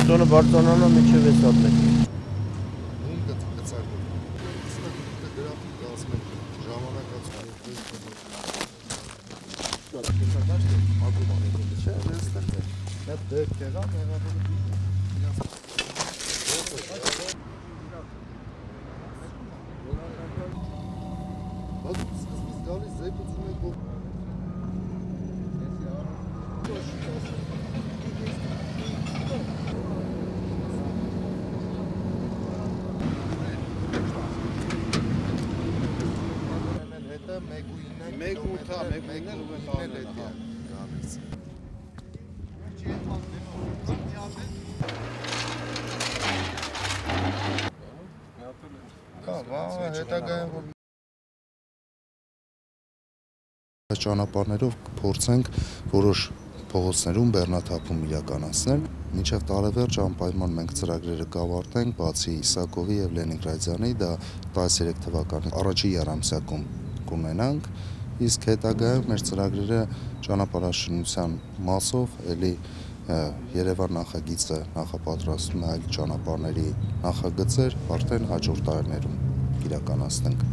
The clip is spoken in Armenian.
Բարձոնը բարձրանա մինչև 6 հատ։ Ճանապարհներով փորձենք որոշ փողոցներում բեռնաթափում իրականացնել, մինչև տարեվերջ անպայման մենք ծրագրերը կավարտենք, բացի Իսակովի եւ Լենինգրադյանի, դա 13 թվականի առաջին եռամսյակում կունենանք, իսկ հետագայում մեր ծրագրերը ճանապարհաշինության մասով էլի Երևան նախագիծը նախապատրաստում է այլ ճանապարհների նախագծեր, արդեն հաջորդ տարիներում իրականացնենք։